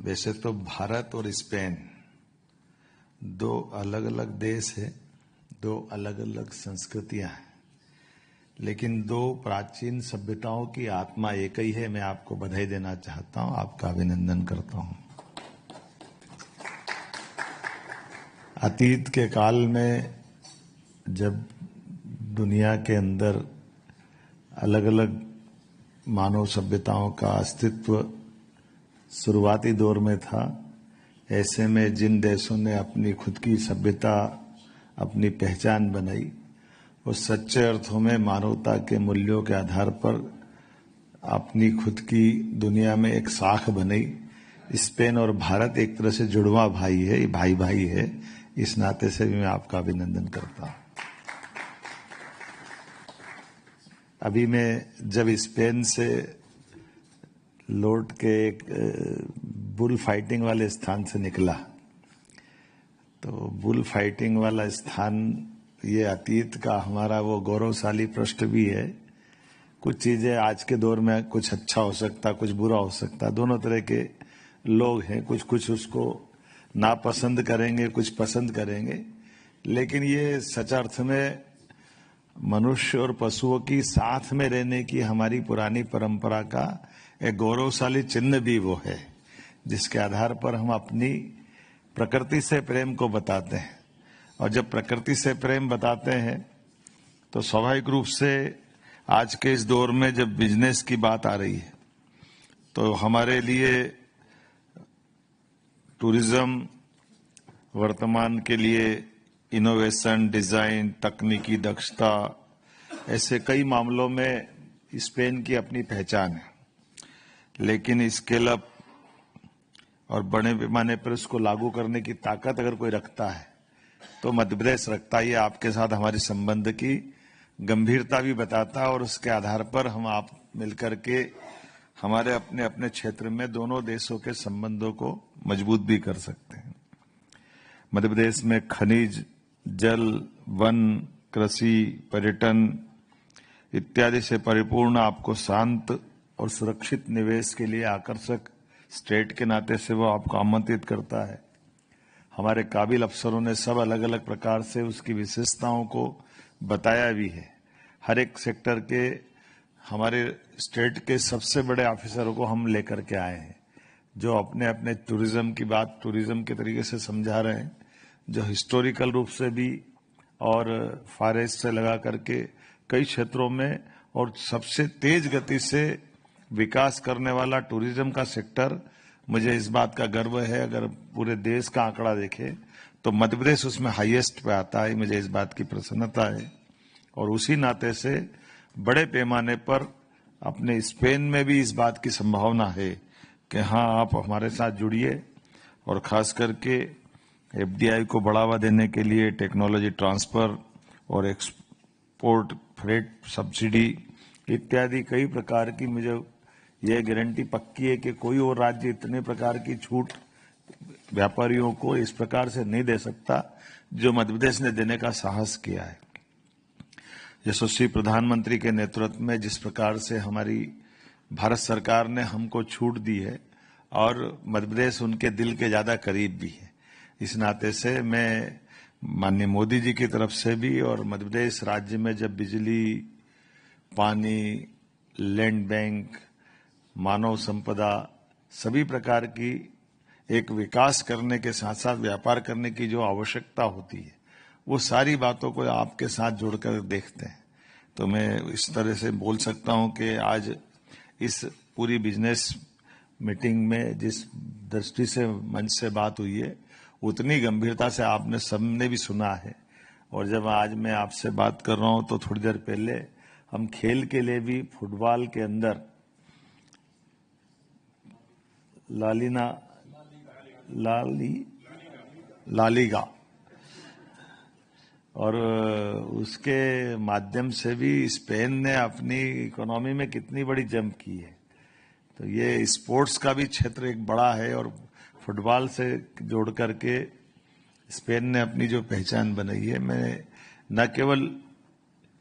वैसे तो भारत और स्पेन दो अलग अलग देश है, दो अलग अलग संस्कृतियां हैं, लेकिन दो प्राचीन सभ्यताओं की आत्मा एक ही है। मैं आपको बधाई देना चाहता हूं, आपका अभिनंदन करता हूं। अतीत के काल में जब दुनिया के अंदर अलग अलग मानव सभ्यताओं का अस्तित्व शुरुआती दौर में था, ऐसे में जिन देशों ने अपनी खुद की सभ्यता, अपनी पहचान बनाई, वो सच्चे अर्थों में मानवता के मूल्यों के आधार पर अपनी खुद की दुनिया में एक साख बनाई। स्पेन और भारत एक तरह से जुड़वा भाई है, ये भाई भाई है। इस नाते से भी मैं आपका अभिनंदन करता हूं। अभी मैं जब स्पेन से लौट के एक बुल फाइटिंग वाले स्थान से निकला, तो बुल फाइटिंग वाला स्थान ये अतीत का हमारा वो गौरवशाली पृष्ठ भी है। कुछ चीजें आज के दौर में कुछ अच्छा हो सकता, कुछ बुरा हो सकता, दोनों तरह के लोग हैं। कुछ उसको नापसंद करेंगे, कुछ पसंद करेंगे, लेकिन ये सच अर्थ में मनुष्य और पशुओं की साथ में रहने की हमारी पुरानी परंपरा का एक गौरवशाली चिन्ह भी वो है, जिसके आधार पर हम अपनी प्रकृति से प्रेम को बताते हैं। और जब प्रकृति से प्रेम बताते हैं तो स्वाभाविक रूप से आज के इस दौर में जब बिजनेस की बात आ रही है, तो हमारे लिए टूरिज्म वर्तमान के लिए इनोवेशन, डिजाइन, तकनीकी दक्षता, ऐसे कई मामलों में स्पेन की अपनी पहचान है। लेकिन स्केल अप और बड़े पैमाने पर उसको लागू करने की ताकत अगर कोई रखता है तो मध्य प्रदेश रखता है। आपके साथ हमारे संबंध की गंभीरता भी बताता है, और उसके आधार पर हम आप मिलकर के हमारे अपने अपने क्षेत्र में दोनों देशों के संबंधों को मजबूत भी कर सकते हैं। मध्य प्रदेश में खनिज, जल, वन, कृषि, पर्यटन इत्यादि से परिपूर्ण आपको शांत और सुरक्षित निवेश के लिए आकर्षक स्टेट के नाते से वो आपको आमंत्रित करता है। हमारे काबिल अफसरों ने सब अलग अलग प्रकार से उसकी विशेषताओं को बताया भी है। हर एक सेक्टर के हमारे स्टेट के सबसे बड़े ऑफिसरों को हम लेकर के आए हैं, जो अपने अपने टूरिज्म की बात टूरिज्म के तरीके से समझा रहे हैं, जो हिस्टोरिकल रूप से भी और फॉरेस्ट से लगा करके कई क्षेत्रों में और सबसे तेज गति से विकास करने वाला टूरिज्म का सेक्टर। मुझे इस बात का गर्व है, अगर पूरे देश का आंकड़ा देखें तो मध्य प्रदेश उसमें हाईएस्ट पे आता है। मुझे इस बात की प्रसन्नता है, और उसी नाते से बड़े पैमाने पर अपने स्पेन में भी इस बात की संभावना है कि हाँ, आप हमारे साथ जुड़िए, और खास करके एफडीआई को बढ़ावा देने के लिए टेक्नोलॉजी ट्रांसफर और एक्सपोर्ट फ्रेट सब्सिडी इत्यादि कई प्रकार की मुझे यह गारंटी पक्की है कि कोई और राज्य इतने प्रकार की छूट व्यापारियों को इस प्रकार से नहीं दे सकता जो मध्य प्रदेश ने देने का साहस किया है। यशस्वी प्रधानमंत्री के नेतृत्व में जिस प्रकार से हमारी भारत सरकार ने हमको छूट दी है, और मध्य प्रदेश उनके दिल के ज्यादा करीब भी है। इस नाते से मैं माननीय मोदी जी की तरफ से भी और मध्य प्रदेश राज्य में जब बिजली, पानी, लैंड बैंक, मानव संपदा, सभी प्रकार की एक विकास करने के साथ साथ व्यापार करने की जो आवश्यकता होती है, वो सारी बातों को आपके साथ जोड़कर देखते हैं। तो मैं इस तरह से बोल सकता हूं कि आज इस पूरी बिजनेस मीटिंग में जिस दृष्टि से मंच से बात हुई है, उतनी गंभीरता से आपने सबने भी सुना है। और जब आज मैं आपसे बात कर रहा हूं तो थोड़ी देर पहले हम खेल के लिए भी फुटबॉल के अंदर लालीगा और उसके माध्यम से भी स्पेन ने अपनी इकोनॉमी में कितनी बड़ी जंप की है। तो ये स्पोर्ट्स का भी क्षेत्र एक बड़ा है, और फुटबॉल से जोड़ करके स्पेन ने अपनी जो पहचान बनाई है। मैं न केवल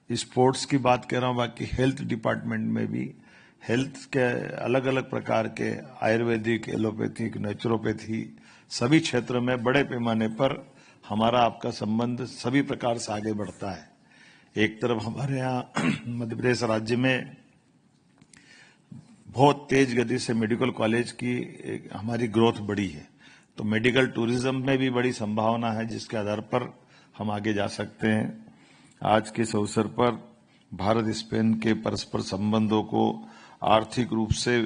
स्पोर्ट्स की बात कर रहा हूं, बाकी हेल्थ डिपार्टमेंट में भी हेल्थ के अलग अलग प्रकार के आयुर्वेदिक, एलोपैथिक, नेचुरोपैथी सभी क्षेत्र में बड़े पैमाने पर हमारा आपका संबंध सभी प्रकार से आगे बढ़ता है। एक तरफ हमारे यहाँ मध्य प्रदेश राज्य में बहुत तेज गति से मेडिकल कॉलेज की हमारी ग्रोथ बढ़ी है, तो मेडिकल टूरिज्म में भी बड़ी संभावना है जिसके आधार पर हम आगे जा सकते हैं। आज के इस अवसर पर भारत स्पेन के परस्पर संबंधों को आर्थिक रूप से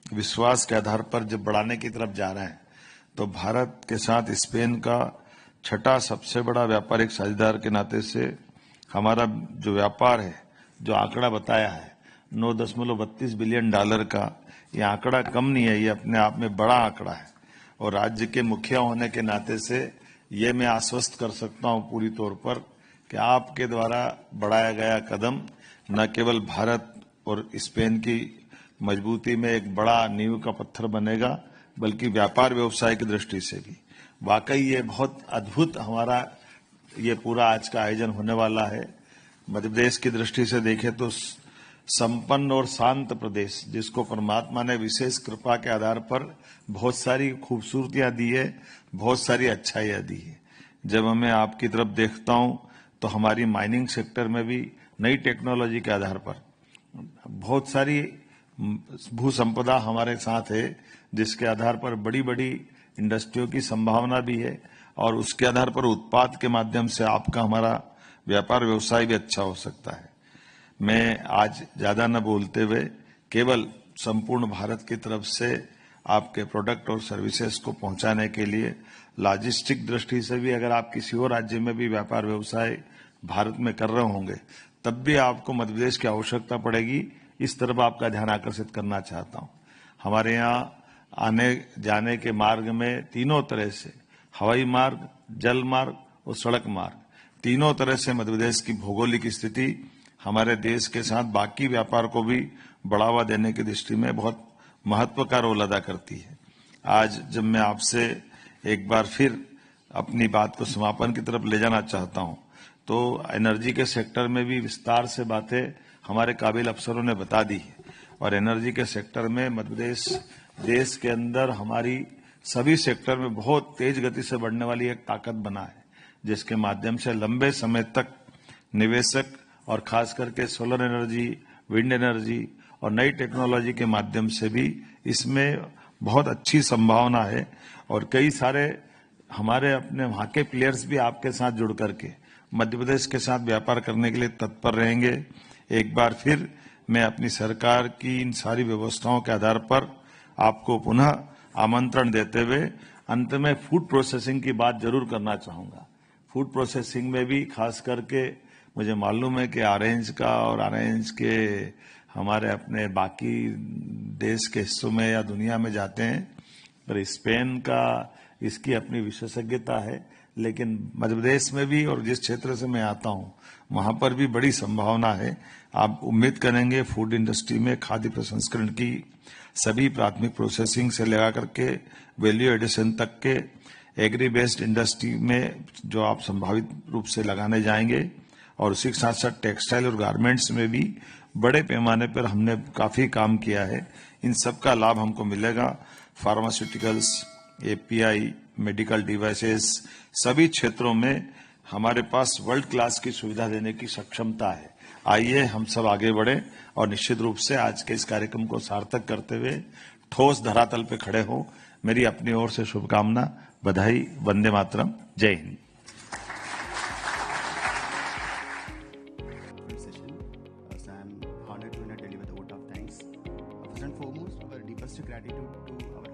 विश्वास के आधार पर जब बढ़ाने की तरफ जा रहे हैं, तो भारत के साथ स्पेन का छठा सबसे बड़ा व्यापारिक साझेदार के नाते से हमारा जो व्यापार है, जो आंकड़ा बताया है 9.32 बिलियन डॉलर का, ये आंकड़ा कम नहीं है, ये अपने आप में बड़ा आंकड़ा है। और राज्य के मुखिया होने के नाते से ये मैं आश्वस्त कर सकता हूं पूरी तौर पर कि आपके द्वारा बढ़ाया गया कदम न केवल भारत और स्पेन की मजबूती में एक बड़ा नींव का पत्थर बनेगा, बल्कि व्यापार व्यवसाय की दृष्टि से भी वाकई ये बहुत अद्भुत हमारा ये पूरा आज का आयोजन होने वाला है। मध्य प्रदेश की दृष्टि से देखें तो संपन्न और शांत प्रदेश, जिसको परमात्मा ने विशेष कृपा के आधार पर बहुत सारी खूबसूरतियां दी है, बहुत सारी अच्छाइयां दी है। जब मैं आपकी तरफ देखता हूं तो हमारी माइनिंग सेक्टर में भी नई टेक्नोलॉजी के आधार पर बहुत सारी भू संपदा हमारे साथ है, जिसके आधार पर बड़ी बड़ी इंडस्ट्रियों की संभावना भी है और उसके आधार पर उत्पाद के माध्यम से आपका हमारा व्यापार व्यवसाय भी अच्छा हो सकता है। मैं आज ज्यादा न बोलते हुए केवल संपूर्ण भारत की तरफ से आपके प्रोडक्ट और सर्विसेज को पहुंचाने के लिए लॉजिस्टिक दृष्टि से भी अगर आप किसी और राज्य में भी व्यापार व्यवसाय भारत में कर रहे होंगे तब भी आपको मध्य प्रदेश की आवश्यकता पड़ेगी, इस तरफ आपका ध्यान आकर्षित करना चाहता हूं। हमारे यहाँ आने जाने के मार्ग में तीनों तरह से हवाई मार्ग, जल मार्ग और सड़क मार्ग, तीनों तरह से मध्य प्रदेश की भौगोलिक स्थिति हमारे देश के साथ बाकी व्यापार को भी बढ़ावा देने की दृष्टि में बहुत महत्व का रोल अदा करती है। आज जब मैं आपसे एक बार फिर अपनी बात को समापन की तरफ ले जाना चाहता हूं, तो एनर्जी के सेक्टर में भी विस्तार से बातें हमारे काबिल अफसरों ने बता दी है और एनर्जी के सेक्टर में मध्य प्रदेश देश के अंदर हमारी सभी सेक्टर में बहुत तेज गति से बढ़ने वाली एक ताकत बना है, जिसके माध्यम से लंबे समय तक निवेशक और खास करके सोलर एनर्जी, विंड एनर्जी और नई टेक्नोलॉजी के माध्यम से भी इसमें बहुत अच्छी संभावना है और कई सारे हमारे अपने वहां के प्लेयर्स भी आपके साथ जुड़ करके मध्य प्रदेश के साथ व्यापार करने के लिए तत्पर रहेंगे। एक बार फिर मैं अपनी सरकार की इन सारी व्यवस्थाओं के आधार पर आपको पुनः आमंत्रण देते हुए अंत में फूड प्रोसेसिंग की बात जरूर करना चाहूंगा। फूड प्रोसेसिंग में भी खास करके मुझे मालूम है कि ऑरेंज का और ऑरेंज के हमारे अपने बाकी देश के हिस्सों में या दुनिया में जाते हैं, पर स्पेन का इसकी अपनी विशेषज्ञता है, लेकिन मध्य प्रदेश में भी और जिस क्षेत्र से मैं आता हूं वहां पर भी बड़ी संभावना है। आप उम्मीद करेंगे फूड इंडस्ट्री में खाद्य प्रसंस्करण की सभी प्राथमिक प्रोसेसिंग से लगा करके वैल्यू एडिशन तक के एग्री बेस्ड इंडस्ट्री में जो आप संभावित रूप से लगाने जाएंगे और उसी के साथ साथ टेक्सटाइल और गारमेंट्स में भी बड़े पैमाने पर हमने काफी काम किया है। इन सब का लाभ हमको मिलेगा। फार्मास्यूटिकल्स, एपीआई, मेडिकल डिवाइसेस, सभी क्षेत्रों में हमारे पास वर्ल्ड क्लास की सुविधा देने की सक्षमता है। आइए हम सब आगे बढ़े और निश्चित रूप से आज के इस कार्यक्रम को सार्थक करते हुए ठोस धरातल पे खड़े हों। मेरी अपनी ओर से शुभकामना, बधाई, वंदे मातरम, जय Hind. I'm honored to deliver the vote of thanks. First and foremost, our deepest gratitude to our